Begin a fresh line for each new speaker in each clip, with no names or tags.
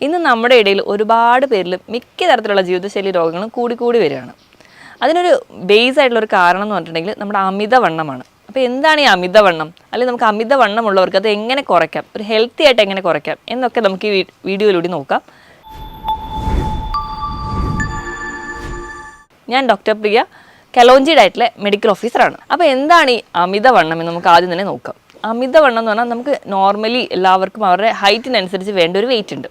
ഇന്ന് നമ്മുടെ ഇടയിൽ ഒരുപാട് പേരിൽ മിക്ക തരത്തിലുള്ള ജീവിതശൈലി രോഗങ്ങളും കൂടി വരികയാണ്. അതിനൊരു ബേസ് ആയിട്ടുള്ളൊരു കാരണം എന്ന് പറഞ്ഞിട്ടുണ്ടെങ്കിൽ നമ്മുടെ അമിതവണ്ണമാണ്. അപ്പോൾ എന്താണ് ഈ അമിതവണ്ണം? അല്ലെങ്കിൽ നമുക്ക് അമിതവണ്ണമുള്ളവർക്ക് അത് എങ്ങനെ കുറയ്ക്കാം, ഒരു ഹെൽത്തി ആയിട്ട് എങ്ങനെ കുറയ്ക്കാം എന്നൊക്കെ നമുക്ക് ഈ വീഡിയോയിലൂടെ നോക്കാം. ഞാൻ ഡോക്ടർ പ്രിയ, കലോഞ്ചി ഡയറ്റിലെ മെഡിക്കൽ ഓഫീസറാണ്. അപ്പോൾ എന്താണ് ഈ അമിതവണ്ണം എന്ന് നമുക്ക് ആദ്യം തന്നെ നോക്കാം. അമിതവണ്ണം എന്ന് പറഞ്ഞാൽ നമുക്ക് നോർമലി എല്ലാവർക്കും അവരുടെ ഹൈറ്റിനനുസരിച്ച് വേണ്ട ഒരു വെയിറ്റ് ഉണ്ട്.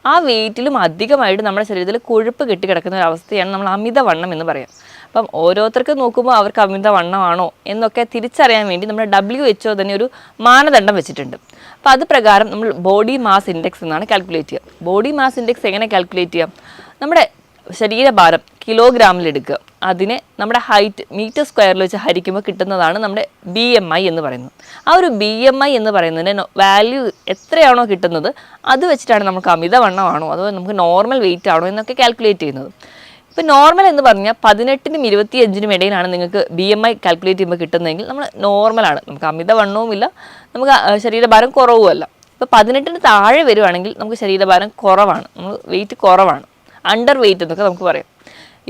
ആ വെയിറ്റിലും അധികമായിട്ട് നമ്മുടെ ശരീരത്തിൽ കൊഴുപ്പ് കെട്ടിക്കിടക്കുന്ന ഒരു അവസ്ഥയാണ് നമ്മൾ അമിതവണ്ണം എന്ന് പറയാം. അപ്പം ഓരോരുത്തർക്കും നോക്കുമ്പോൾ അവർക്ക് അമിതവണ്ണമാണോ എന്നൊക്കെ തിരിച്ചറിയാൻ വേണ്ടി നമ്മുടെ WHO തന്നെ ഒരു മാനദണ്ഡം വെച്ചിട്ടുണ്ട്. അപ്പോൾ അത് പ്രകാരം നമ്മൾ ബോഡി മാസ് ഇൻഡെക്സ് എന്നാണ് കാൽക്കുലേറ്റ് ചെയ്യുക. ബോഡി മാസ് ഇൻഡെക്സ് എങ്ങനെ കാൽക്കുലേറ്റ് ചെയ്യാം? നമ്മുടെ ശരീരഭാരം കിലോഗ്രാമിൽ എടുക്കുക, അതിനെ നമ്മുടെ ഹൈറ്റ് മീറ്റർ സ്ക്വയറിൽ വെച്ച് ഹരിക്കുമ്പോൾ കിട്ടുന്നതാണ് നമ്മുടെ BMI എന്ന് പറയുന്നത്. ആ ഒരു BMI എന്ന് പറയുന്നതിൻ്റെ വാല്യൂ എത്രയാണോ കിട്ടുന്നത് അത് വെച്ചിട്ടാണ് നമുക്ക് അമിതവണ്ണമാണോ അതോ നമുക്ക് നോർമൽ വെയിറ്റ് ആണോ എന്നൊക്കെ കാൽക്കുലേറ്റ് ചെയ്യുന്നത്. ഇപ്പോൾ നോർമൽ എന്ന് പറഞ്ഞാൽ 18-നും 25-നും ഇടയിലാണ് നിങ്ങൾക്ക് BMI കാൽക്കുലേറ്റ് ചെയ്യുമ്പോൾ കിട്ടുന്നതെങ്കിൽ നമ്മൾ നോർമലാണ്, നമുക്ക് അമിതവണ്ണവുമില്ല, നമുക്ക് ശരീരഭാരം കുറവുമല്ല. ഇപ്പോൾ 18-ന് താഴെ വരുവാണെങ്കിൽ നമുക്ക് ശരീരഭാരം കുറവാണ്, നമ്മൾ വെയിറ്റ് കുറവാണ്, അണ്ടർ വെയിറ്റ് എന്നൊക്കെ നമുക്ക് പറയാം.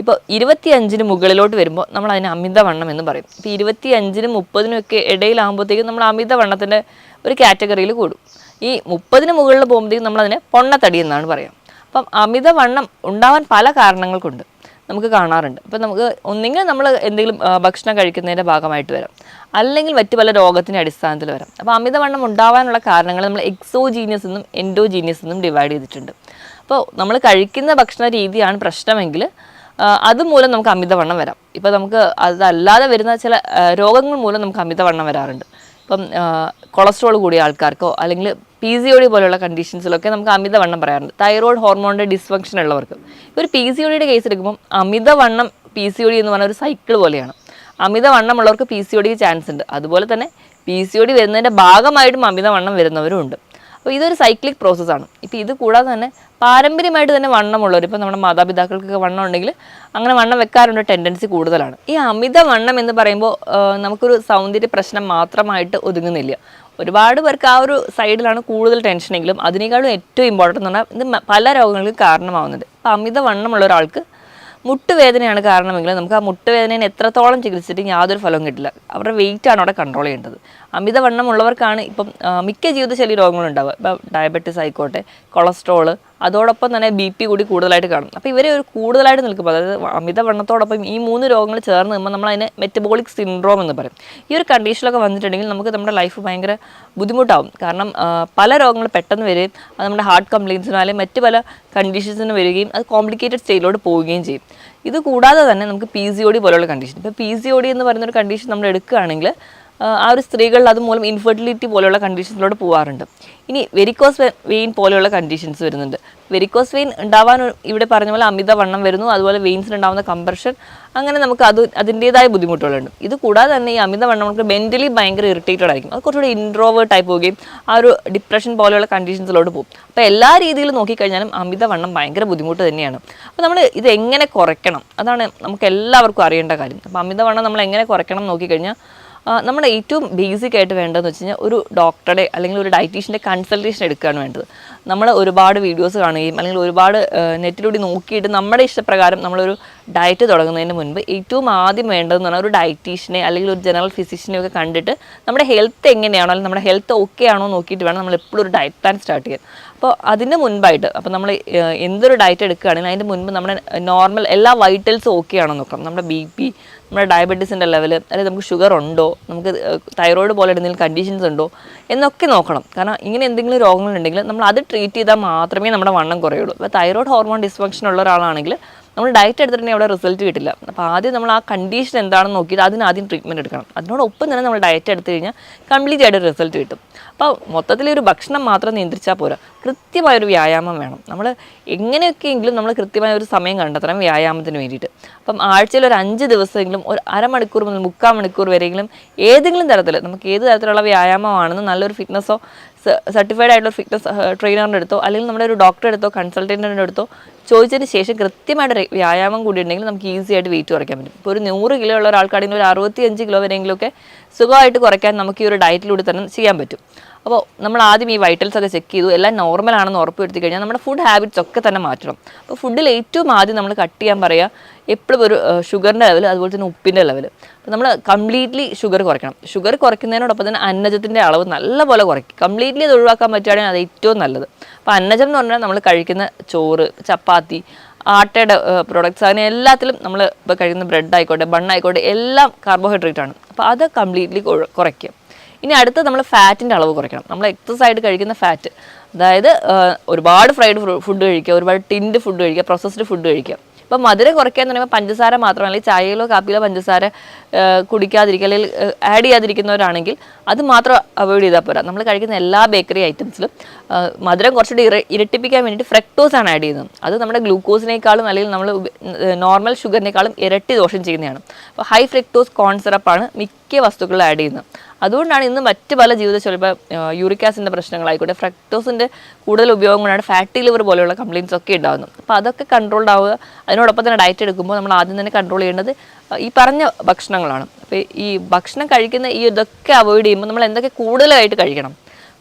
ഇപ്പോൾ 25-ന് മുകളിലോട്ട് വരുമ്പോൾ നമ്മൾ അതിന് അമിതവണ്ണം എന്ന് പറയും. ഇപ്പോൾ 25-നും 30-നും ഒക്കെ ഇടയിലാകുമ്പോഴത്തേക്കും നമ്മൾ അമിതവണ്ണത്തിൻ്റെ ഒരു കാറ്റഗറിയിൽ കൂടും. ഈ 30-ന് മുകളിൽ പോകുമ്പോഴത്തേക്കും നമ്മളതിനെ പൊണ്ണത്തടി എന്നാണ് പറയാം. അപ്പം അമിതവണ്ണം ഉണ്ടാവാൻ പല കാരണങ്ങൾ കൊണ്ട് നമുക്ക് കാണാറുണ്ട്. അപ്പോൾ നമുക്ക് ഒന്നെങ്കിൽ നമ്മൾ എന്തെങ്കിലും ഭക്ഷണം കഴിക്കുന്നതിൻ്റെ ഭാഗമായിട്ട് വരാം, അല്ലെങ്കിൽ മറ്റു പല രോഗത്തിൻ്റെ അടിസ്ഥാനത്തിൽ വരാം. അപ്പോൾ അമിതവണ്ണം ഉണ്ടാവാനുള്ള കാരണങ്ങൾ നമ്മൾ എക്സോജീനിയസ് എന്നും എൻഡോജീനിയസ് എന്നും ഡിവൈഡ് ചെയ്തിട്ടുണ്ട്. അപ്പോൾ നമ്മൾ കഴിക്കുന്ന ഭക്ഷണ രീതിയാണ് പ്രശ്നമെങ്കിൽ അതുമൂലം നമുക്ക് അമിതവണ്ണം വരാം. ഇപ്പോൾ നമുക്ക് അതല്ലാതെ വരുന്ന ചില രോഗങ്ങൾ മൂലം നമുക്ക് അമിതവണ്ണം വരാറുണ്ട്. ഇപ്പം കൊളസ്ട്രോൾ കൂടിയ ആൾക്കാർക്കോ അല്ലെങ്കിൽ PCOD പോലെയുള്ള കണ്ടീഷൻസിലൊക്കെ നമുക്ക് അമിതവണ്ണം പറയാറുണ്ട്. തൈറോയ്ഡ് ഹോർമോണിൻ്റെ ഡിസ്ഫങ്ഷൻ ഉള്ളവർക്ക് ഒരു PCODയുടെ കേസ് എടുക്കുമ്പം അമിതവണ്ണം PCOD എന്ന് പറഞ്ഞ ഒരു സൈക്കിൾ പോലെയാണ്. അമിതവണ്ണമുള്ളവർക്ക് PCODക്ക് ചാൻസ് ഉണ്ട്. അതുപോലെ തന്നെ PCOD വരുന്നതിൻ്റെ ഭാഗമായിട്ടും അമിതവണ്ണം വരുന്നവരും ഉണ്ട്. അപ്പോൾ ഇതൊരു സൈക്ലിക് പ്രോസസ്സാണ്. ഇപ്പോൾ ഇത് കൂടാതെ തന്നെ പാരമ്പര്യമായിട്ട് തന്നെ വണ്ണമുള്ളവർ, ഇപ്പോൾ നമ്മുടെ മാതാപിതാക്കൾക്കൊക്കെ വണ്ണം ഉണ്ടെങ്കിൽ അങ്ങനെ വണ്ണം വെക്കാറുണ്ട് ടെൻഡൻസി കൂടുതലാണ്. ഈ അമിതവണ്ണം എന്ന് പറയുമ്പോൾ നമുക്കൊരു സൗന്ദര്യ പ്രശ്നം മാത്രമായിട്ട് ഒതുങ്ങുന്നില്ല. ഒരുപാട് പേർക്ക് ആ ഒരു സൈഡിലാണ് കൂടുതൽ ടെൻഷനെങ്കിലും അതിനേക്കാളും ഏറ്റവും ഇമ്പോർട്ടൻ്റ് എന്ന് പറഞ്ഞാൽ ഇത് പല രോഗങ്ങൾക്ക് കാരണമാവുന്നുണ്ട്. അപ്പോൾ അമിതവണ്ണമുള്ള ഒരാൾക്ക് മുട്ടുവേദനയാണ് കാരണമെങ്കിൽ നമുക്ക് ആ മുട്ടുവേദനയെ എത്രത്തോളം ചികിത്സിച്ചിട്ട് യാതൊരു ഫലവും കിട്ടില്ല. അവരുടെ വെയിറ്റാണ് അവിടെ കൺട്രോൾ ചെയ്യേണ്ടത്. അമിതവണ്ണമുള്ളവർക്കാണ് ഇപ്പം മിക്ക ജീവിതശൈലി രോഗങ്ങളുണ്ടാവുക. ഇപ്പോൾ ഡയബറ്റീസ് ആയിക്കോട്ടെ, കൊളസ്ട്രോള്, അതോടൊപ്പം തന്നെ BP കൂടി കൂടുതലായിട്ട് കാണും. അപ്പോൾ ഇവരെ ഒരു കൂടുതലായിട്ട് നിൽക്കുമ്പോൾ, അതായത് അമിതവണ്ണത്തോടൊപ്പം ഈ 3 രോഗങ്ങൾ ചേർന്ന് നിൽക്കുമ്പോൾ നമ്മൾ അതിനെ മെറ്റബോളിക് സിൻഡ്രോം എന്ന് പറയും. ഈ ഒരു കണ്ടീഷനിലൊക്കെ വന്നിട്ടുണ്ടെങ്കിൽ നമുക്ക് നമ്മുടെ ലൈഫ് ഭയങ്കര ബുദ്ധിമുട്ടാവും. കാരണം പല രോഗങ്ങൾ പെട്ടെന്ന് വരികയും അത് നമ്മുടെ ഹാർട്ട് കംപ്ലയിൻസിനോ അല്ലെങ്കിൽ മറ്റ് പല കണ്ടീഷൻസിന് വരികയും അത് കോംപ്ലിക്കേറ്റഡ് സ്റ്റേജിലോട്ട് പോവുകയും ചെയ്യും. ഇത് കൂടാതെ തന്നെ നമുക്ക് PCOD പോലെയുള്ള കണ്ടീഷൻ, ഇപ്പോൾ PCOD എന്ന് പറയുന്നൊരു കണ്ടീഷൻ നമ്മൾ എടുക്കുകയാണെങ്കിൽ ആ ഒരു സ്ത്രീകളിൽ അതുമൂലം ഇൻഫെർട്ടിലിറ്റി പോലെയുള്ള കണ്ടീഷൻസിലോട്ട് പോകാറുണ്ട്. ഇനി വെരിക്കോസ് വെയിൻ പോലെയുള്ള കണ്ടീഷൻസ് വരുന്നുണ്ട്. വെരിക്കോസ് വെയിൻ ഉണ്ടാവാൻ ഇവിടെ പറഞ്ഞ പോലെ അമിതവണ്ണം വരുന്നു, അതുപോലെ വെയിൻസിനുണ്ടാകുന്ന കംപ്രഷൻ, അങ്ങനെ നമുക്ക് അതിൻ്റേതായ ബുദ്ധിമുട്ടുകളുണ്ട്. ഇത് കൂടാതെ തന്നെ ഈ അമിതവണ്ണം നമുക്ക് മെൻ്റലി ഭയങ്കര ഇറിറ്റേറ്റഡ് ആയിരിക്കും. അത് കുറച്ചുകൂടി ഇൻട്രോവേർട്ട് ആയി പോവുകയും ആ ഒരു ഡിപ്രഷൻ പോലെയുള്ള കണ്ടീഷൻസിലോട്ട് പോകും. അപ്പോൾ എല്ലാ രീതിയിലും നോക്കിക്കഴിഞ്ഞാലും അമിതവണ്ണം ഭയങ്കര ബുദ്ധിമുട്ട് തന്നെയാണ്. അപ്പോൾ നമ്മൾ ഇത് എങ്ങനെ കുറയ്ക്കണം, അതാണ് നമുക്ക് എല്ലാവർക്കും അറിയേണ്ട കാര്യം. അപ്പോൾ അമിതവണ്ണം നമ്മൾ എങ്ങനെ കുറയ്ക്കണം നോക്കിക്കഴിഞ്ഞാൽ നമ്മുടെ ഏറ്റവും ബേസിക് ആയിട്ട് വേണ്ടതെന്ന് വെച്ച് കഴിഞ്ഞാൽ ഒരു ഡോക്ടറുടെ അല്ലെങ്കിൽ ഒരു ഡയറ്റീഷ്യൻ്റെ കൺസൾട്ടേഷൻ എടുക്കുകയാണ് വേണ്ടത്. നമ്മൾ ഒരുപാട് വീഡിയോസ് കാണുകയും അല്ലെങ്കിൽ ഒരുപാട് നെറ്റിലൂടെ നോക്കിയിട്ട് നമ്മുടെ ഇഷ്ടപ്രകാരം നമ്മളൊരു ഡയറ്റ് തുടങ്ങുന്നതിന് മുൻപ് ഏറ്റവും ആദ്യം വേണ്ടതെന്ന് പറഞ്ഞാൽ ഒരു ഡയറ്റീഷ്യനെ അല്ലെങ്കിൽ ഒരു ജനറൽ ഫിസിഷ്യനെ ഒക്കെ കണ്ടിട്ട് നമ്മുടെ ഹെൽത്ത് എങ്ങനെയാണോ അല്ലെങ്കിൽ നമ്മുടെ ഹെൽത്ത് ഓക്കെ ആണോ നോക്കിയിട്ട് വേണം നമ്മൾ എപ്പോഴും ഒരു ഡയറ്റ് പ്ലാൻ സ്റ്റാർട്ട് ചെയ്യാൻ. അപ്പോൾ അതിന് മുൻപായിട്ട് അപ്പോൾ നമ്മൾ എന്തൊരു ഡയറ്റ് എടുക്കുകയാണെങ്കിൽ അതിൻ്റെ മുൻപ് നമ്മുടെ നോർമൽ എല്ലാ വൈറ്റൽസും ഓക്കെ ആണോ നോക്കാം. നമ്മുടെ BP, നമ്മുടെ ഡയബറ്റീസിൻ്റെ ലെവൽ, അല്ലെങ്കിൽ നമുക്ക് ഷുഗർ ഉണ്ടോ, നമുക്ക് തൈറോയ്ഡ് പോലെ എന്തെങ്കിലും കണ്ടീഷൻസ് ഉണ്ടോ എന്നൊക്കെ നോക്കണം. കാരണം ഇങ്ങനെ എന്തെങ്കിലും രോഗങ്ങളുണ്ടെങ്കിൽ നമ്മൾ അത് ട്രീറ്റ് ചെയ്താൽ മാത്രമേ നമ്മുടെ വണ്ണം കുറയുള്ളൂ. ഇപ്പോൾ തൈറോയ്ഡ് ഹോർമോൺ ഡിസ്ഫങ്ഷൻ ഉള്ള ഒരാളാണെങ്കിൽ നമ്മൾ ഡയറ്റ് എടുത്തിട്ടുണ്ടെങ്കിൽ അവിടെ റിസൾട്ട് കിട്ടില്ല. അപ്പോൾ ആദ്യം നമ്മൾ ആ കണ്ടീഷൻ എന്താണെന്ന് നോക്കിയിട്ട് അതിനാദ്യം ട്രീറ്റ്മെൻറ്റ് എടുക്കണം. അതിനോടൊപ്പം തന്നെ നമ്മൾ ഡയറ്റ് എടുത്തു കഴിഞ്ഞാൽ കംപ്ലീറ്റ് ആയിട്ട് റിസൾട്ട് കിട്ടും. അപ്പോൾ മൊത്തത്തിലൊരു ഭക്ഷണം മാത്രം നിയന്ത്രിച്ചാൽ പോരാ, കൃത്യമായൊരു വ്യായാമം വേണം. നമ്മൾ എങ്ങനെയൊക്കെയെങ്കിലും നമ്മൾ കൃത്യമായ ഒരു സമയം കണ്ടെത്തണം വ്യായാമത്തിന് വേണ്ടിയിട്ട്. അപ്പം ആഴ്ചയിൽ ഒരു 5 ദിവസമെങ്കിലും ഒരു അരമണിക്കൂർ മുതൽ 3/4 മണിക്കൂർ വരെയെങ്കിലും ഏതെങ്കിലും തരത്തിൽ നമുക്ക് ഏത് തരത്തിലുള്ള വ്യായാമമാണെന്ന് നല്ലൊരു ഫിറ്റ്നസ്സോ സർട്ടിഫൈഡ് ആയിട്ടുള്ള ഫിറ്റ്നസ് ട്രെയിനറിൻ്റെ അടുത്തോ അല്ലെങ്കിൽ നമ്മുടെ ഒരു ഡോക്ടറെ അടുത്തോ കൺസൾട്ടൻറ്റിൻ്റെ അടുത്തോ ചോദിച്ചതിന് ശേഷം കൃത്യമായിട്ട് വ്യായാമം കൂടി ഉണ്ടെങ്കിൽ നമുക്ക് ഈസി ആയിട്ട് വെയിറ്റ് കുറയ്ക്കാൻ പറ്റും. ഇപ്പോൾ ഒരു 100 കിലോ ഉള്ള ഒരാൾക്കാണെങ്കിൽ ഒരു 65 കിലോ വരെയെങ്കിലുമൊക്കെ സുഖമായിട്ട് കുറയ്ക്കാൻ നമുക്ക് ഈ ഒരു ഡയറ്റിലൂടെ തന്നെ ചെയ്യാൻ പറ്റും. അപ്പോൾ നമ്മൾ ആദ്യം ഈ വൈറ്റൽസ് ഒക്കെ ചെക്ക് ചെയ്തു, എല്ലാം നോർമൽ ആണെന്ന് ഉറപ്പ് വരുത്തി കഴിഞ്ഞാൽ നമ്മുടെ ഫുഡ് ഹാബിറ്റ്സ് ഒക്കെ തന്നെ മാറ്റണം. അപ്പോൾ ഫുഡിൽ ഏറ്റവും ആദ്യം നമ്മൾ കട്ട് ചെയ്യാൻ പറയുക എപ്പോഴും ഒരു ഷുഗറിൻ്റെ ലെവൽ, അതുപോലെ തന്നെ ഉപ്പിൻ്റെ ലെവൽ. അപ്പോൾ നമ്മൾ കംപ്ലീറ്റ്ലി ഷുഗർ കുറയ്ക്കണം. ഷുഗർ കുറയ്ക്കുന്നതിനോടൊപ്പം തന്നെ അന്നജത്തിൻ്റെ അളവ് നല്ലപോലെ കുറയ്ക്കും. കംപ്ലീറ്റ്ലി അത് ഒഴിവാക്കാൻ പറ്റുകയാണെങ്കിൽ അത് ഏറ്റവും നല്ലത്. അപ്പോൾ അന്നജം എന്ന് പറഞ്ഞാൽ നമ്മൾ കഴിക്കുന്ന ചോറ്, ചപ്പാത്തി, ആട്ടയുടെ പ്രൊഡക്ട്സ്, അങ്ങനെ എല്ലാത്തിലും നമ്മൾ ഇപ്പോൾ കഴിക്കുന്ന ബ്രെഡ് ആയിക്കോട്ടെ, ബണ്ണായിക്കോട്ടെ, എല്ലാം കാർബോഹൈഡ്രേറ്റ് ആണ്. അപ്പോൾ അത് കംപ്ലീറ്റ്ലി കുറയ്ക്കുക. ഇനി അടുത്ത് നമ്മൾ ഫാറ്റിൻ്റെ അളവ് കുറയ്ക്കണം. നമ്മൾ എക്സസ് ആയിട്ട് കഴിക്കുന്ന ഫാറ്റ്, അതായത് ഒരുപാട് ഫ്രൈഡ് ഫുഡ് കഴിക്കുക, ഒരുപാട് ടിൻഡ് ഫുഡ് കഴിക്കുക, പ്രോസസ്ഡ് ഫുഡ് കഴിക്കുക. ഇപ്പോൾ മധുരം കുറയ്ക്കാന്ന് പറയുമ്പോൾ പഞ്ചസാര മാത്രമല്ല, അല്ലെങ്കിൽ ചായയിലോ കാപ്പിയിലോ പഞ്ചസാര കുടിക്കാതിരിക്കുക അല്ലെങ്കിൽ ആഡ് ചെയ്യാതിരിക്കുന്നവരാണെങ്കിൽ അത് മാത്രം അവോയ്ഡ് ചെയ്താൽ പോരാ. നമ്മൾ കഴിക്കുന്ന എല്ലാ ബേക്കറി ഐറ്റംസിലും മധുരം കുറച്ചുകൂടി ഇരട്ടിപ്പിക്കാൻ വേണ്ടിയിട്ട് ഫ്രക്ടോസ് ആണ് ആഡ് ചെയ്യുന്നത്. അത് നമ്മുടെ ഗ്ലൂക്കോസിനേക്കാളും അല്ലെങ്കിൽ നമ്മൾ നോർമൽ ഷുഗറിനേക്കാളും ഇരട്ടി ദോഷം ചെയ്യുന്നതാണ്. അപ്പോൾ ഹൈ ഫ്രക്ടോസ് കോൺ സിറപ്പാണ് മിക്ക വസ്തുക്കളിൽ ആഡ് ചെയ്യുന്നത്. അതുകൊണ്ടാണ് ഇന്ന് മറ്റ് പല ജീവിതശൈലി, യൂറിക് ആസിഡിൻ്റെ പ്രശ്നങ്ങളായിക്കോട്ടെ, ഫ്രക്ടോസിൻ്റെ കൂടുതൽ ഉപയോഗം കൊണ്ടാണ് ഫാറ്റി ലിവർ പോലെയുള്ള കംപ്ലയിൻസ് ഒക്കെ ഉണ്ടാകുന്നത്. അപ്പോൾ അതൊക്കെ കൺട്രോൾഡ് ആവുക. അതിനോടൊപ്പം തന്നെ ഡയറ്റ് എടുക്കുമ്പോൾ നമ്മൾ ആദ്യം തന്നെ കൺട്രോൾ ചെയ്യേണ്ടത് ഈ പറഞ്ഞ ഭക്ഷണങ്ങളാണ്. അപ്പോൾ ഈ ഭക്ഷണം കഴിക്കുന്ന ഈ ഇതൊക്കെ അവോയ്ഡ് ചെയ്യുമ്പോൾ നമ്മൾ എന്തൊക്കെ കൂടുതലായിട്ട് കഴിക്കണം?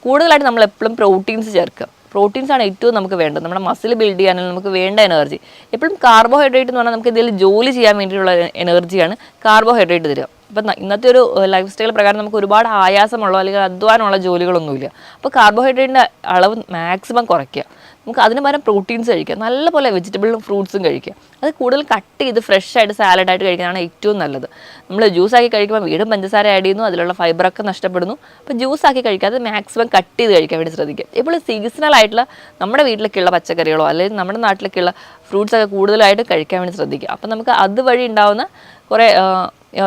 കൂടുതലായിട്ട് നമ്മൾ എപ്പോഴും പ്രോട്ടീൻസ് ചേർക്കുക. പ്രോട്ടീൻസ് ആണ് ഏറ്റവും നമുക്ക് വേണ്ടത്. നമ്മുടെ മസിൽ ബിൽഡ് ചെയ്യാനും നമുക്ക് വേണ്ട എനർജി. എപ്പോഴും കാർബോഹൈഡ്രേറ്റ് എന്ന് പറഞ്ഞാൽ നമുക്ക് എന്തെങ്കിലും ജോലി ചെയ്യാൻ വേണ്ടിയിട്ടുള്ള എനർജിയാണ് കാർബോഹൈഡ്രേറ്റ് തരിക. അപ്പം ഇന്നത്തെ ഒരു ലൈഫ് സ്റ്റൈൽ പ്രകാരം നമുക്ക് ഒരുപാട് ആയാസമുള്ള അല്ലെങ്കിൽ അധ്വാനമുള്ള ജോലികളൊന്നുമില്ല. അപ്പോൾ കാർബോഹൈഡ്രേറ്റിൻ്റെ അളവ് മാക്സിമം കുറയ്ക്കുക. നമുക്ക് അതിന് പകരം പ്രോട്ടീൻസ് കഴിക്കുക, നല്ലപോലെ വെജിറ്റബിളും ഫ്രൂട്ട്സും കഴിക്കുക. അത് കൂടുതൽ കട്ട് ചെയ്ത് ഫ്രഷ് ആയിട്ട് സാലഡായിട്ട് കഴിക്കാനാണ് ഏറ്റവും നല്ലത്. നമ്മൾ ജ്യൂസാക്കി കഴിക്കുമ്പോൾ വീണ്ടും പഞ്ചസാര ആഡ് ചെയ്യുന്നു, അതിലുള്ള ഫൈബറൊക്കെ നഷ്ടപ്പെടുന്നു. അപ്പോൾ ജ്യൂസാക്കി കഴിക്കാതെ മാക്സിമം കട്ട് ചെയ്ത് കഴിക്കാൻ വേണ്ടി ശ്രദ്ധിക്കുക. ഇപ്പോൾ സീസണൽ ആയിട്ടുള്ള നമ്മുടെ വീട്ടിലേക്കുള്ള പച്ചക്കറികളോ അല്ലെങ്കിൽ നമ്മുടെ നാട്ടിലേക്കുള്ള ഫ്രൂട്ട്സൊക്കെ കൂടുതലായിട്ട് കഴിക്കാൻ വേണ്ടി ശ്രദ്ധിക്കുക. അപ്പോൾ നമുക്ക് അതുവഴി ഉണ്ടാകുന്ന കുറേ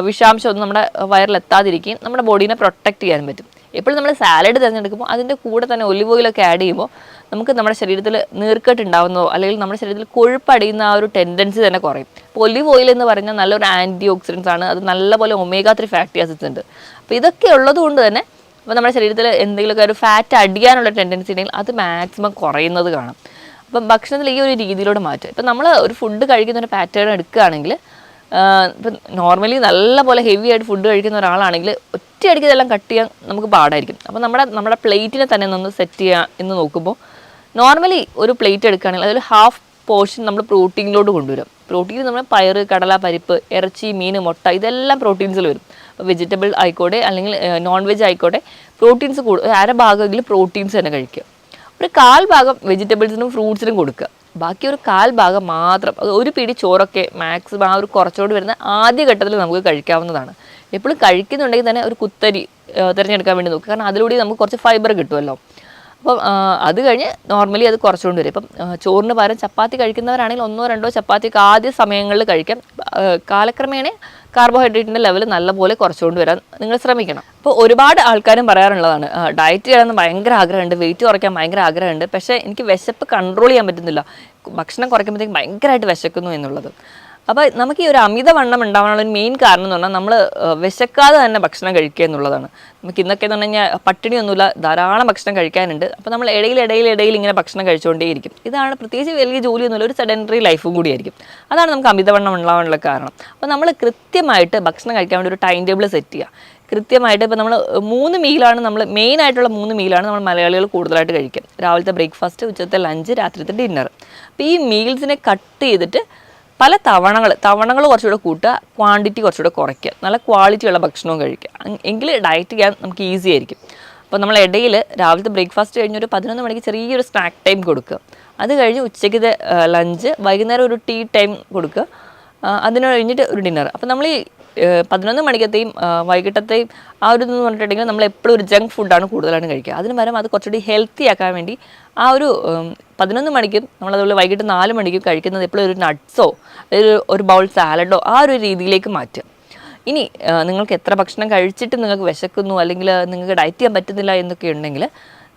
വിഷാംശമൊന്നും നമ്മുടെ വയറിലെത്താതിരിക്കുകയും നമ്മുടെ ബോഡീനെ പ്രൊട്ടക്റ്റ് ചെയ്യാനും പറ്റും. എപ്പോഴും നമ്മൾ സാലഡ് തിരഞ്ഞെടുക്കുമ്പോൾ അതിൻ്റെ കൂടെ തന്നെ ഒലിവ് ഓയിലൊക്കെ ആഡ് ചെയ്യുമ്പോൾ നമുക്ക് നമ്മുടെ ശരീരത്തിൽ നീർക്കെട്ട് ഉണ്ടാകുന്നതോ അല്ലെങ്കിൽ നമ്മുടെ ശരീരത്തിൽ കൊഴുപ്പടിയുന്ന ആ ഒരു ടെൻഡൻസി തന്നെ കുറയും. അപ്പോൾ ഒലിവ് ഓയിൽ എന്ന് പറഞ്ഞാൽ നല്ലൊരു ആൻറ്റി ഓക്സിഡൻസ് ആണ്. അത് നല്ലപോലെ ഒമേഗ 3 ഫാറ്റി ആസിഡ്സ് ഉണ്ട്. അപ്പോൾ ഇതൊക്കെ ഉള്ളത് കൊണ്ട് തന്നെ അപ്പോൾ നമ്മുടെ ശരീരത്തിൽ എന്തെങ്കിലുമൊക്കെ ഒരു ഫാറ്റ് അടിയാനുള്ള ടെൻഡൻസി ഉണ്ടെങ്കിൽ അത് മാക്സിമം കുറയുന്നത് കാണാം. അപ്പം ഭക്ഷണത്തിൽ ഈ ഒരു രീതിയിലൂടെ മാറ്റുക. ഇപ്പം നമ്മൾ ഒരു ഫുഡ് കഴിക്കുന്ന ഒരു പാറ്റേൺ എടുക്കുകയാണെങ്കിൽ, ഇപ്പം നോർമലി നല്ലപോലെ ഹെവി ആയിട്ട് ഫുഡ് കഴിക്കുന്ന ഒരാളാണെങ്കിൽ ഒറ്റയടിക്ക് ഇതെല്ലാം കട്ട് ചെയ്യാൻ നമുക്ക് പാടായിരിക്കും. അപ്പോൾ നമ്മുടെ പ്ലേറ്റിനെ തന്നെ ഒന്ന് സെറ്റ് ചെയ്യുക എന്ന് നോക്കുമ്പോൾ നോർമലി ഒരു പ്ലേറ്റ് എടുക്കുകയാണെങ്കിൽ അതിൽ ഹാഫ് പോർഷൻ നമ്മൾ പ്രോട്ടീനിലോട്ട് കൊണ്ടുവരും. പ്രോട്ടീൻ നമ്മൾ പയറ്, കടല, പരിപ്പ്, ഇറച്ചി, മീൻ, മുട്ട, ഇതെല്ലാം പ്രോട്ടീൻസിൽ വരും. അപ്പോൾ വെജിറ്റബിൾ ആയിക്കോട്ടെ അല്ലെങ്കിൽ നോൺ വെജ് ആയിക്കോട്ടെ, പ്രോട്ടീൻസ് അര ഭാഗമെങ്കിലും പ്രോട്ടീൻസ് തന്നെ കഴിക്കുക. ഒരു 1/4 ഭാഗം വെജിറ്റബിൾസിനും ഫ്രൂട്ട്സിനും കൊടുക്കുക. ബാക്കി ഒരു 1/4 ഭാഗം മാത്രം, ഒരു പിടി ചോറൊക്കെ മാക്സിമം ആ ഒരു കുറച്ചുകൊണ്ട് വരുന്ന ആദ്യ ഘട്ടത്തിൽ നമുക്ക് കഴിക്കാവുന്നതാണ്. എപ്പോഴും കഴിക്കുന്നുണ്ടെങ്കിൽ തന്നെ ഒരു കുത്തരി തിരഞ്ഞെടുക്കാൻ വേണ്ടി നോക്കുക. കാരണം അതിലൂടെ നമുക്ക് കുറച്ച് ഫൈബർ കിട്ടുമല്ലോ. അപ്പം അത് കഴിഞ്ഞ് നോർമലി അത് കുറച്ചുകൊണ്ട് വരും. ഇപ്പം ചോറിന് പകരം ചപ്പാത്തി കഴിക്കുന്നവരാണെങ്കിൽ 1-2 ചപ്പാത്തിക്ക് ആദ്യ സമയങ്ങളിൽ കഴിക്കാം. കാലക്രമേണ കാർബോഹൈഡ്രേറ്റിൻ്റെ ലെവൽ നല്ലപോലെ കുറച്ചുകൊണ്ട് വരാൻ നിങ്ങൾ ശ്രമിക്കണം. അപ്പോൾ ഒരുപാട് ആൾക്കാരും പറയാറുള്ളതാണ്, ഡയറ്റ് ചെയ്യണമെന്ന് ഭയങ്കര ആഗ്രഹമുണ്ട്, വെയിറ്റ് കുറയ്ക്കാൻ ഭയങ്കര ആഗ്രഹമുണ്ട്, പക്ഷേ എനിക്ക് വിശപ്പ് കൺട്രോൾ ചെയ്യാൻ പറ്റുന്നില്ല, ഭക്ഷണം കുറയ്ക്കുമ്പോഴത്തേക്കും ഭയങ്കരമായിട്ട് വിശക്കുന്നു എന്നുള്ളത്. അപ്പോൾ നമുക്ക് ഈ ഒരു അമിതവണ്ണം ഉണ്ടാവാനുള്ള ഒരു മെയിൻ കാരണം എന്ന് പറഞ്ഞാൽ നമ്മൾ വിശക്കാതെ തന്നെ ഭക്ഷണം കഴിക്കുക എന്നുള്ളതാണ്. നമുക്ക് ഇന്നൊക്കെ എന്ന് പറഞ്ഞു കഴിഞ്ഞാൽ പട്ടിണിയൊന്നുമില്ല, ധാരാളം ഭക്ഷണം കഴിക്കാനുണ്ട്. അപ്പോൾ നമ്മൾ ഇടയിൽ ഇങ്ങനെ ഭക്ഷണം കഴിച്ചുകൊണ്ടേയിരിക്കും. ഇതാണ് പ്രത്യേകിച്ച് വലിയ ജോലിയൊന്നുമില്ല, ഒരു സെഡൻറ്ററി ലൈഫും കൂടിയായിരിക്കും. അതാണ് നമുക്ക് അമിതവണ്ണം ഉണ്ടാവാനുള്ള കാരണം. അപ്പോൾ നമ്മൾ കൃത്യമായിട്ട് ഭക്ഷണം കഴിക്കാൻ വേണ്ടി ഒരു ടൈം ടേബിൾ സെറ്റ് ചെയ്യുക. കൃത്യമായിട്ട് ഇപ്പോൾ നമ്മൾ 3 മീലാണ് നമ്മൾ മെയിനായിട്ടുള്ള 3 മീലാണ് നമ്മൾ മലയാളികൾ കൂടുതലായിട്ട് കഴിക്കുക. രാവിലത്തെ ബ്രേക്ക്ഫാസ്റ്റ്, ഉച്ചത്തെ ലഞ്ച്, രാത്രിത്തെ ഡിന്നർ. അപ്പോൾ ഈ മീൽസിനെ കട്ട് ചെയ്തിട്ട് പല തവണകൾ കുറച്ചുകൂടെ കൂട്ടുക, ക്വാണ്ടിറ്റി കുറച്ചുകൂടെ കുറയ്ക്കുക, നല്ല ക്വാളിറ്റിയുള്ള ഭക്ഷണവും കഴിക്കുക. എങ്കിൽ ഡയറ്റ് ചെയ്യാൻ നമുക്ക് ഈസി ആയിരിക്കും. അപ്പോൾ നമ്മൾ ഇടയിൽ രാവിലത്തെ ബ്രേക്ക്ഫാസ്റ്റ് കഴിഞ്ഞ് ഒരു 11 മണിക്ക് ചെറിയൊരു സ്നാക്ക് ടൈം കൊടുക്കുക. അത് കഴിഞ്ഞ് ഉച്ചയ്ക്കത്തെ ലഞ്ച്, വൈകുന്നേരം ഒരു ടീ ടൈം കൊടുക്കുക, അതിന് കഴിഞ്ഞിട്ട് ഒരു ഡിന്നർ. അപ്പോൾ നമ്മൾ ഈ 11 മണിക്കത്തെയും വൈകിട്ടത്തെയും ആ ഒരു ഇതെന്ന് പറഞ്ഞിട്ടുണ്ടെങ്കിൽ നമ്മൾ എപ്പോഴും ഒരു ജങ്ക് ഫുഡാണ് കൂടുതലായിട്ട് കഴിക്കുക. അതിന് പകരം അത് കുറച്ചുകൂടി ഹെൽത്തി ആക്കാൻ വേണ്ടി ആ ഒരു 11 മണിക്കും നമ്മളതുപോലെ വൈകിട്ട് 4 മണിക്കും കഴിക്കുന്നത് എപ്പോഴും ഒരു നട്ട്സോ അല്ലെങ്കിൽ ഒരു ബൗൾ സാലഡോ ആ ഒരു രീതിയിലേക്ക് മാറ്റുക. ഇനി നിങ്ങൾക്ക് എത്ര ഭക്ഷണം കഴിച്ചിട്ട് നിങ്ങൾക്ക് വിശക്കുന്നു അല്ലെങ്കിൽ നിങ്ങൾക്ക് ഡയറ്റ് ചെയ്യാൻ പറ്റുന്നില്ല എന്നൊക്കെ ഉണ്ടെങ്കിൽ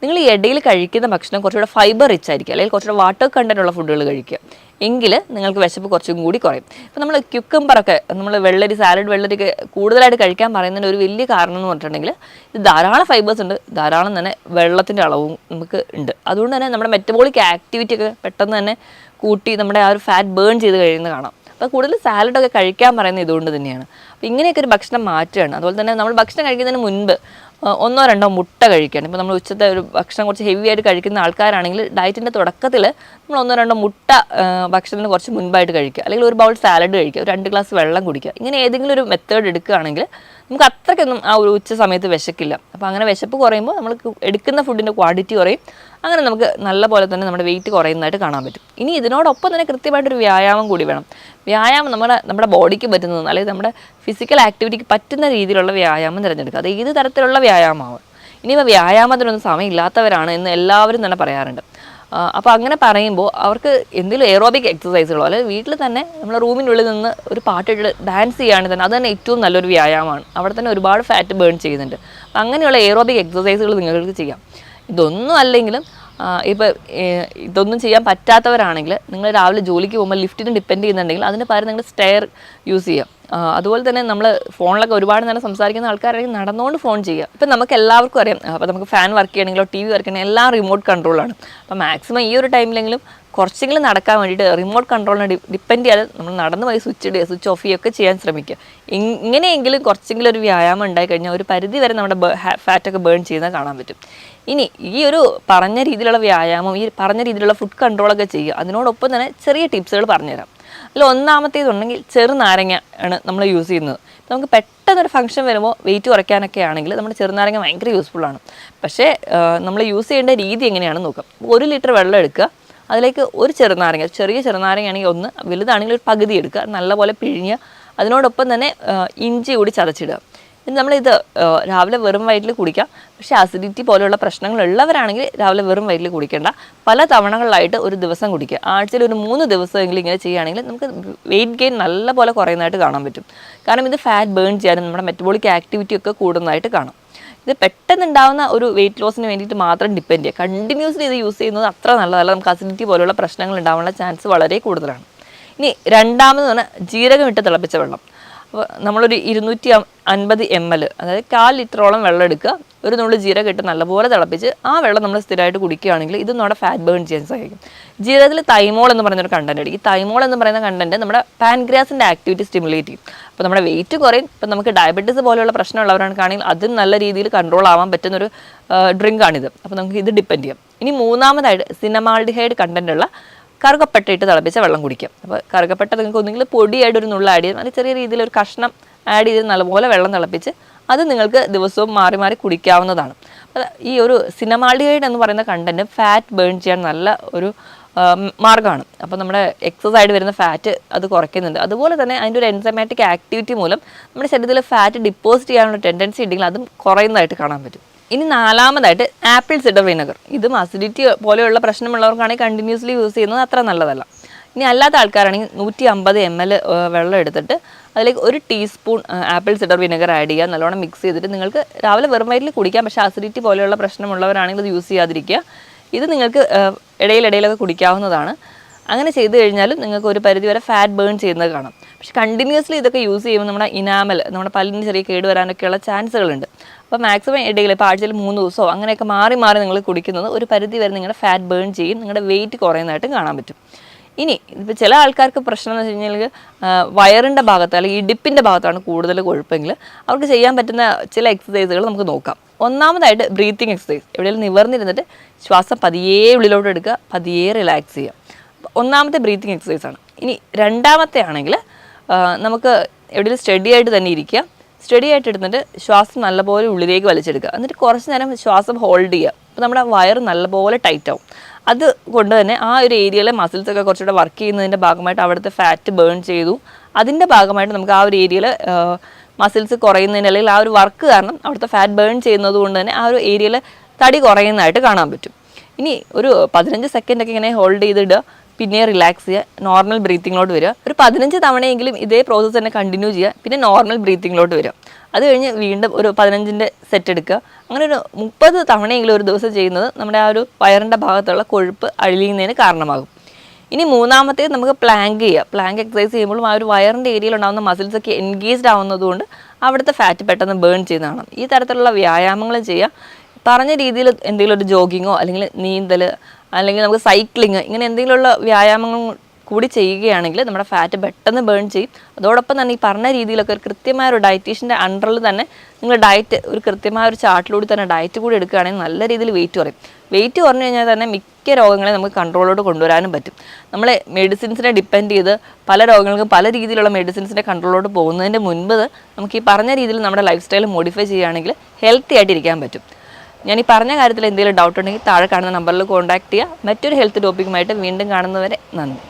നിങ്ങൾ ഈ ഇടയിൽ കഴിക്കുന്ന ഭക്ഷണം കുറച്ചുകൂടെ ഫൈബർ റിച്ച് ആയിരിക്കും, അല്ലെങ്കിൽ കുറച്ചുകൂടെ വാട്ടർ കണ്ടൻ്റ് ഉള്ള ഫുഡുകൾ കഴിക്കുക. എങ്കിൽ നിങ്ങൾക്ക് വിശപ്പ് കുറച്ചും കൂടി കുറയും. ഇപ്പോൾ നമ്മൾ ക്യുക്കമ്പറൊക്കെ, നമ്മൾ സാലഡ് വെള്ളരിക്ക് കൂടുതലായിട്ട് കഴിക്കാൻ പറയുന്നതിന് ഒരു വലിയ കാരണം എന്ന് പറഞ്ഞിട്ടുണ്ടെങ്കിൽ ഇത് ധാരാളം ഫൈബേഴ്സ് ഉണ്ട്, ധാരാളം തന്നെ വെള്ളത്തിൻ്റെ അളവും നമുക്ക് ഉണ്ട്. അതുകൊണ്ട് തന്നെ നമ്മുടെ മെറ്റബോളിക് ആക്ടിവിറ്റി ഒക്കെ പെട്ടെന്ന് തന്നെ കൂട്ടി നമ്മുടെ ആ ഒരു ഫാറ്റ് ബേൺ ചെയ്ത് കഴിയുന്നത് കാണാം. അപ്പോൾ കൂടുതൽ സാലഡൊക്കെ കഴിക്കാൻ പറയുന്നത് ഇതുകൊണ്ട് തന്നെയാണ്. അപ്പോൾ ഇങ്ങനെയൊക്കെ ഒരു ഭക്ഷണം മാറ്റുകയാണ്. അതുപോലെ തന്നെ നമ്മൾ ഭക്ഷണം കഴിക്കുന്നതിന് മുൻപ് ഒന്നോ രണ്ടോ മുട്ട കഴിക്കുകയാണ്. ഇപ്പോൾ നമ്മൾ ഉച്ചത്തെ ഒരു ഭക്ഷണം കുറച്ച് ഹെവി ആയിട്ട് കഴിക്കുന്ന ആൾക്കാരാണെങ്കിൽ ഡയറ്റിൻ്റെ തുടക്കത്തിൽ നമ്മൾ ഒന്നോ രണ്ടോ മുട്ട ഭക്ഷണത്തിന് കുറച്ച് മുൻപായിട്ട് കഴിക്കുക, അല്ലെങ്കിൽ ഒരു ബൗൾ സാലഡ് കഴിക്കുക, ഒരു 2 ഗ്ലാസ് വെള്ളം കുടിക്കുക. ഇങ്ങനെ ഏതെങ്കിലും ഒരു മെത്തേഡ് എടുക്കുകയാണെങ്കിൽ നമുക്ക് അത്രയ്ക്കൊന്നും ആ ഒരു ഉച്ച സമയത്ത് വിശക്കില്ല. അപ്പോൾ അങ്ങനെ വിശപ്പ് കുറയുമ്പോൾ നമ്മൾ എടുക്കുന്ന ഫുഡിൻ്റെ ക്വാണ്ടിറ്റി കുറയും. അങ്ങനെ നമുക്ക് നല്ല പോലെ തന്നെ നമ്മുടെ വെയിറ്റ് കുറയുന്നതായിട്ട് കാണാൻ പറ്റും. ഇനി ഇതിനോടൊപ്പം തന്നെ കൃത്യമായിട്ടൊരു വ്യായാമം കൂടി വേണം. വ്യായാമം നമ്മുടെ ബോഡിക്ക് പറ്റുന്നത്, അല്ലെങ്കിൽ നമ്മുടെ ഫിസിക്കൽ ആക്ടിവിറ്റിക്ക് പറ്റുന്ന രീതിയിലുള്ള വ്യായാമം തിരഞ്ഞെടുക്കുക. അത് ഏത് തരത്തിലുള്ള വ്യായാമമാവും. ഇനിയിപ്പോൾ വ്യായാമത്തിനൊന്നും സമയമില്ലാത്തവരാണ് എന്ന് എല്ലാവരും തന്നെ പറയാറുണ്ട്. അപ്പോൾ അങ്ങനെ പറയുമ്പോൾ അവർക്ക് എന്തെങ്കിലും എയറോബിക് എക്സസൈസുകളോ അല്ലെങ്കിൽ വീട്ടിൽ തന്നെ നമ്മൾ റൂമിനുള്ളിൽ നിന്ന് ഒരു പാട്ടിട്ട് ഡാൻസ് ചെയ്യുകയാണെങ്കിൽ തന്നെ അത് തന്നെ ഏറ്റവും നല്ലൊരു വ്യായാമമാണ്. അവിടെ തന്നെ ഒരുപാട് ഫാറ്റ് ബേൺ ചെയ്യുന്നുണ്ട്. അപ്പോൾ അങ്ങനെയുള്ള എയറോബിക് എക്സസൈസുകൾ നിങ്ങൾക്ക് ചെയ്യാം. ഇതൊന്നും അല്ലെങ്കിലും ഇപ്പോൾ ഇതൊന്നും ചെയ്യാൻ പറ്റാത്തവരാണെങ്കിൽ നിങ്ങൾ രാവിലെ ജോലിക്ക് പോകുമ്പോൾ ലിഫ്റ്റിന് ഡിപ്പെൻഡ് ചെയ്യുന്നുണ്ടെങ്കിൽ അതിന് പകരം നിങ്ങൾ സ്റ്റെയർ യൂസ് ചെയ്യാം. അതുപോലെ തന്നെ നമ്മൾ ഫോണിലൊക്കെ ഒരുപാട് നേരം സംസാരിക്കുന്ന ആൾക്കാരാണെങ്കിൽ നടന്നുകൊണ്ട് ഫോൺ ചെയ്യുക. ഇപ്പം നമുക്ക് എല്ലാവർക്കും അറിയാം, അപ്പോൾ നമുക്ക് ഫാൻ വർക്ക് ചെയ്യണമെങ്കിലോ TV വർക്ക് ചെയ്യണമെങ്കിൽ എല്ലാം റിമോട്ട് കൺട്രോളാണ്. അപ്പോൾ മാക്സിമം ഈ ഒരു ടൈമിലെങ്കിലും കുറച്ചെങ്കിലും നടക്കാൻ വേണ്ടിയിട്ട് റിമോട്ട് കൺട്രോളിനെ ഡിപ്പെൻഡ് ചെയ്യാതെ നമ്മൾ നടന്നു പോയി സ്വിച്ച് ഓഫ് ചെയ്യുകയൊക്കെ ചെയ്യാൻ ശ്രമിക്കുക. ഇങ്ങനെയെങ്കിലും കുറച്ചെങ്കിലും ഒരു വ്യായാമം ഉണ്ടായി കഴിഞ്ഞാൽ ഒരു പരിധി വരെ നമ്മുടെ ഫാറ്റൊക്കെ ബേൺ ചെയ്യുന്നത് കാണാൻ പറ്റും. ഇനി ഈ ഒരു പറഞ്ഞ രീതിയിലുള്ള വ്യായാമം, ഈ പറഞ്ഞ രീതിയിലുള്ള ഫുഡ് കൺട്രോളൊക്കെ ചെയ്യുക. അതിനോടൊപ്പം തന്നെ ചെറിയ ടിപ്സുകൾ പറഞ്ഞുതരാം. അതിൽ ഒന്നാമത്തേതുണ്ടെങ്കിൽ ചെറുനാരങ്ങ ആണ് നമ്മൾ യൂസ് ചെയ്യുന്നത്. നമുക്ക് പെട്ടെന്നൊരു ഫംഗ്ഷൻ വരുമ്പോൾ വെയിറ്റ് കുറയ്ക്കാനൊക്കെ ആണെങ്കിൽ നമ്മുടെ ചെറുനാരങ്ങ ഭയങ്കര യൂസ്ഫുള്ളാണ്. പക്ഷേ നമ്മൾ യൂസ് ചെയ്യേണ്ട രീതി എങ്ങനെയാണെന്ന് നോക്കാം. 1 ലിറ്റർ വെള്ളം എടുക്കുക, അതിലേക്ക് ഒരു ചെറുനാരങ്ങ, ചെറിയ ചെറുനാരങ്ങയാണെങ്കിൽ 1, വലുതാണെങ്കിൽ ഒരു പകുതി എടുക്കുക, നല്ലപോലെ പിഴിഞ്ഞ് അതിനോടൊപ്പം തന്നെ ഇഞ്ചി കൂടി ചതച്ചിടുക. നമ്മളിത് രാവിലെ വെറും വയറ്റിൽ കുടിക്കാം. പക്ഷേ അസിഡിറ്റി പോലെയുള്ള പ്രശ്നങ്ങളുള്ളവരാണെങ്കിൽ രാവിലെ വെറും വയറ്റിൽ കുടിക്കേണ്ട, പല തവണകളിലായിട്ട് ഒരു ദിവസം കുടിക്കുക. ആഴ്ചയിൽ ഒരു 3 ദിവസമെങ്കിലും ഇങ്ങനെ ചെയ്യുകയാണെങ്കിൽ നമുക്ക് വെയിറ്റ് ഗെയിൻ നല്ലപോലെ കുറയുന്നതായിട്ട് കാണാൻ പറ്റും. കാരണം ഇത് ഫാറ്റ് ബേൺ ചെയ്യാനും നമ്മുടെ മെറ്റബോളിക് ആക്ടിവിറ്റി ഒക്കെ കൂടുന്നതായിട്ട് കാണാം. ഇത് പെട്ടെന്നുണ്ടാകുന്ന ഒരു വെയിറ്റ് ലോസിന് വേണ്ടിയിട്ട് മാത്രം ഡിപ്പെൻഡ് ചെയ്യുക. കണ്ടിന്യൂസ്ലി ഇത് യൂസ് ചെയ്യുന്നത് അത്ര നല്ലതല്ല. നമുക്ക് അസിഡിറ്റി പോലെയുള്ള പ്രശ്നങ്ങൾ ഉണ്ടാകാനുള്ള ചാൻസ് വളരെ കൂടുതലാണ്. ഇനി രണ്ടാമത് പറഞ്ഞാൽ ജീരകം ഇട്ട് തിളപ്പിച്ച വെള്ളം. അപ്പോൾ നമ്മളൊരു 250 ml, അതായത് 1/4 ലിറ്ററോളം വെള്ളം എടുക്കുക, ഒരു നുള്ളു ജീരകം ഇട്ട് നല്ലപോലെ തിളപ്പിച്ച് ആ വെള്ളം നമ്മൾ സ്ഥിരമായിട്ട് കുടിക്കുകയാണെങ്കിൽ ഇത് നമ്മുടെ ഫാറ്റ് ബേൺ ചെയ്യാൻ സഹായിക്കും. ജീരകത്തിൽ തൈമോൾ എന്ന് പറയുന്നൊരു കണ്ടന്റ് ഉണ്ട്. ഈ തൈമോൾ എന്ന് പറയുന്ന കണ്ടന്റ് നമ്മുടെ പാൻക്രിയാസിൻ്റെ ആക്ടിവിറ്റി സ്റ്റിമുലേറ്റ് ചെയ്യും. അപ്പോൾ നമ്മുടെ വെയിറ്റ് കുറയും. ഇപ്പം നമുക്ക് ഡയബറ്റീസ് പോലെയുള്ള പ്രശ്നമുള്ളവരാണെങ്കിൽ അതും നല്ല രീതിയിൽ കൺട്രോൾ ആവാൻ പറ്റുന്നൊരു ഡ്രിങ്കാണിത്. അപ്പോൾ നമുക്ക് ഇത് ഡിപ്പെൻഡ് ചെയ്യാം. ഇനി മൂന്നാമതായിട്ട് സിനമാൾഡിഹൈഡ് കണ്ടന്റ് ഉള്ള കറുകപ്പട്ട ഇട്ട് തിളപ്പിച്ച വെള്ളം കുടിക്കാം. അപ്പോൾ കറുകപ്പട്ട നിങ്ങൾക്ക് ഒന്നെങ്കിൽ പൊടിയായിട്ട് ഒരു നുള്ള ആഡ് ചെയ്യാം, അല്ലെങ്കിൽ ചെറിയ രീതിയിൽ ഒരു കഷ്ണം ആഡ് ചെയ്ത് നല്ലപോലെ വെള്ളം തിളപ്പിച്ച് അത് നിങ്ങൾക്ക് ദിവസവും മാറി മാറി കുടിക്കാവുന്നതാണ്. ഈ ഒരു സിനമാൾഡിഹൈഡ് എന്ന് പറയുന്ന കണ്ടന്റ് ഫാറ്റ് ബേൺ ചെയ്യാൻ നല്ല ഒരു മാർഗ്ഗമാണ്. അപ്പോൾ നമ്മുടെ എക്സസൈഡ് വരുന്ന ഫാറ്റ് അത് കുറയ്ക്കുന്നുണ്ട്. അതുപോലെ തന്നെ അതിൻ്റെ ഒരു എൻസൈമാറ്റിക് ആക്ടിവിറ്റി മൂലം നമ്മുടെ ശരീരത്തിൽ ഫാറ്റ് ഡിപ്പോസിറ്റ് ചെയ്യാനുള്ള ടെൻഡൻസി ഉണ്ടെങ്കിൽ അതും കുറയുന്നതായിട്ട് കാണാൻ പറ്റും. ഇനി നാലാമതായിട്ട് ആപ്പിൾ സിഡർ വിനെഗർ. ഇതും അസിഡിറ്റി പോലെയുള്ള പ്രശ്നമുള്ളവർക്കാണെങ്കിൽ കണ്ടിന്യൂസ്ലി യൂസ് ചെയ്യുന്നത് അത്ര നല്ലതല്ല. ഇനി അല്ലാത്ത ആൾക്കാരാണെങ്കിൽ 150 ml വെള്ളം എടുത്തിട്ട് അതിലേക്ക് 1 teaspoon apple cider vinegar add ചെയ്യുക, നല്ലോണം മിക്സ് ചെയ്തിട്ട് നിങ്ങൾക്ക് രാവിലെ വെറും വയറ്റിൽ കുടിക്കാം. പക്ഷേ അസിഡിറ്റി പോലെയുള്ള പ്രശ്നമുള്ളവരാണെങ്കിൽ ഇത് യൂസ് ചെയ്യാതിരിക്കുക. ഇത് നിങ്ങൾക്ക് ഇടയിലൊക്കെ കുടിക്കാവുന്നതാണ്. അങ്ങനെ ചെയ്ത് കഴിഞ്ഞാലും നിങ്ങൾക്ക് ഒരു പരിധി വരെ ഫാറ്റ് ബേൺ ചെയ്യുന്നത് കാണാം. പക്ഷേ കണ്ടിന്യൂസ്ലി ഇതൊക്കെ യൂസ് ചെയ്യുമ്പോൾ നമ്മുടെ ഇനാമൽ, നമ്മുടെ പല്ലിന് ചെറിയ കേട് വരാനൊക്കെയുള്ള ചാൻസുകളുണ്ട്. അപ്പോൾ മാക്സിമം ഇടയിൽ ഇപ്പോൾ ആഴ്ചയിൽ 3 ദിവസമോ അങ്ങനെയൊക്കെ മാറി നിങ്ങൾ കുടിക്കുന്നത് ഒരു പരിധി വരെ നിങ്ങളുടെ ഫാറ്റ് ബേൺ ചെയ്യും, നിങ്ങളുടെ വെയിറ്റ് കുറയുന്നതായിട്ടും കാണാൻ പറ്റും. ഇനി ഇപ്പോൾ ചില ആൾക്കാർക്ക് പ്രശ്നം എന്ന് വെച്ച് കഴിഞ്ഞാൽ വയറിൻ്റെ ഭാഗത്ത് അല്ലെങ്കിൽ ഇടുപ്പിൻ്റെ ഭാഗത്താണ് കൂടുതൽ കൊഴുപ്പെങ്കിൽ അവർക്ക് ചെയ്യാൻ പറ്റുന്ന ചില എക്സസൈസുകൾ നമുക്ക് നോക്കാം. ഒന്നാമതായിട്ട് ബ്രീത്തിങ് എക്സസൈസ്. എവിടെയെങ്കിലും നിവർന്നിരുന്നിട്ട് ശ്വാസം പതിയെ ഉള്ളിലോട്ട് എടുക്കുക, പതിയെ റിലാക്സ് ചെയ്യുക. ഒന്നാമത്തെ ബ്രീത്തിങ് എക്സസൈസാണ്. ഇനി രണ്ടാമത്തെ ആണെങ്കിൽ നമുക്ക് എവിടെയെങ്കിലും സ്റ്റഡി ആയിട്ട് തന്നെ ഇരിക്കുക, സ്റ്റഡി ആയിട്ട് എടുത്തിട്ട് ശ്വാസം നല്ലപോലെ ഉള്ളിലേക്ക് വലിച്ചെടുക്കുക, എന്നിട്ട് കുറച്ച് നേരം ശ്വാസം ഹോൾഡ് ചെയ്യുക. അപ്പോൾ നമ്മുടെ വയറ് നല്ലപോലെ ടൈറ്റ് ആവും. അതുകൊണ്ട് തന്നെ ആ ഒരു ഏരിയയിലെ മസിൽസൊക്കെ കുറച്ചുകൂടെ വർക്ക് ചെയ്യുന്നതിൻ്റെ ഭാഗമായിട്ട് അവിടുത്തെ ഫാറ്റ് ബേൺ ചെയ്തു. അതിൻ്റെ ഭാഗമായിട്ട് നമുക്ക് ആ ഒരു ഏരിയയിൽ മസിൽസ് കുറയുന്നതിന് അല്ലെങ്കിൽ ആ ഒരു വർക്ക് കാരണം അവിടുത്തെ ഫാറ്റ് ബേൺ ചെയ്യുന്നത് കൊണ്ട് തന്നെ ആ ഒരു ഏരിയയിൽ തടി കുറയുന്നതായിട്ട് കാണാൻ പറ്റും. ഇനി ഒരു 15 സെക്കൻഡൊക്കെ ഇങ്ങനെ ഹോൾഡ് ചെയ്തിടുക, പിന്നെ റിലാക്സ് ചെയ്യുക, നോർമൽ ബ്രീത്തിങ്ങിലോട്ട് വരിക. ഒരു 15 തവണയെങ്കിലും ഇതേ പ്രോസസ്സ് തന്നെ കണ്ടിന്യൂ ചെയ്യുക, പിന്നെ നോർമൽ ബ്രീത്തിങ്ങിലോട്ട് വരിക. അത് കഴിഞ്ഞ് വീണ്ടും ഒരു 15ൻ്റെ സെറ്റ് എടുക്കുക. അങ്ങനെ ഒരു 30 തവണയെങ്കിലും ഒരു ദിവസം ചെയ്യുന്നത് നമ്മുടെ ആ ഒരു വയറിൻ്റെ ഭാഗത്തുള്ള കൊഴുപ്പ് അഴിയുന്നതിന് കാരണമാകും. ഇനി മൂന്നാമത്തേത് നമുക്ക് പ്ലാങ്ക് ചെയ്യുക. പ്ലാങ്ക് എക്സസൈസ് ചെയ്യുമ്പോഴും ആ ഒരു വയറിൻ്റെ ഏരിയയിൽ ഉണ്ടാകുന്ന മസിൽസൊക്കെ എൻഗേജ്ഡ് ആവുന്നതുകൊണ്ട് അവിടുത്തെ ഫാറ്റ് പെട്ടെന്ന് ബേൺ ചെയ്യുന്നതാണ്. ഈ തരത്തിലുള്ള വ്യായാമങ്ങൾ ചെയ്യുക. പറഞ്ഞ രീതിയിൽ എന്തെങ്കിലും ഒരു ജോഗിങ്ങോ അല്ലെങ്കിൽ നീന്തൽ അല്ലെങ്കിൽ നമുക്ക് സൈക്ലിങ് ഇങ്ങനെ എന്തെങ്കിലുമുള്ള വ്യായാമങ്ങൾ കൂടി ചെയ്യുകയാണെങ്കിൽ നമ്മുടെ ഫാറ്റ് പെട്ടെന്ന് ബേൺ ചെയ്യും. അതോടൊപ്പം തന്നെ ഈ പറഞ്ഞ രീതിയിലൊക്കെ ഒരു കൃത്യമായ ഒരു ഡയറ്റീഷ്യൻ്റെ അണ്ടറിൽ തന്നെ നിങ്ങൾ ഡയറ്റ് ഒരു കൃത്യമായ ഒരു ചാർട്ടിലൂടെ തന്നെ ഡയറ്റ് കൂടി എടുക്കുകയാണെങ്കിൽ നല്ല രീതിയിൽ വെയിറ്റ് കുറയും. വെയിറ്റ് കുറഞ്ഞു കഴിഞ്ഞാൽ തന്നെ മിക്ക രോഗങ്ങളെ നമുക്ക് കൺട്രോളിലോട്ട് കൊണ്ടുവരാനും പറ്റും. നമ്മളെ മെഡിസിൻസിനെ ഡിപ്പെൻഡ് ചെയ്ത് പല രോഗങ്ങൾക്കും പല രീതിയിലുള്ള മെഡിസിൻസിൻ്റെ കൺട്രോളിലോട്ട് പോകുന്നതിൻ്റെ മുൻപ് നമുക്ക് ഈ പറഞ്ഞ രീതിയിൽ നമ്മുടെ ലൈഫ് സ്റ്റൈൽ മോഡിഫൈ ചെയ്യുകയാണെങ്കിൽ ഹെൽത്തി ആയിട്ട് ഇരിക്കാൻ പറ്റും. ഞാൻ ഈ പറഞ്ഞ കാര്യത്തിൽ എന്തെങ്കിലും ഡൗട്ട് ഉണ്ടെങ്കിൽ താഴെ കാണുന്ന നമ്പറിൽ കോൺടാക്ട് ചെയ്യുക. മറ്റൊരു ഹെൽത്ത് ടോപ്പിക്കുമായിട്ട് വീണ്ടും കാണുന്നവരെ നന്ദി.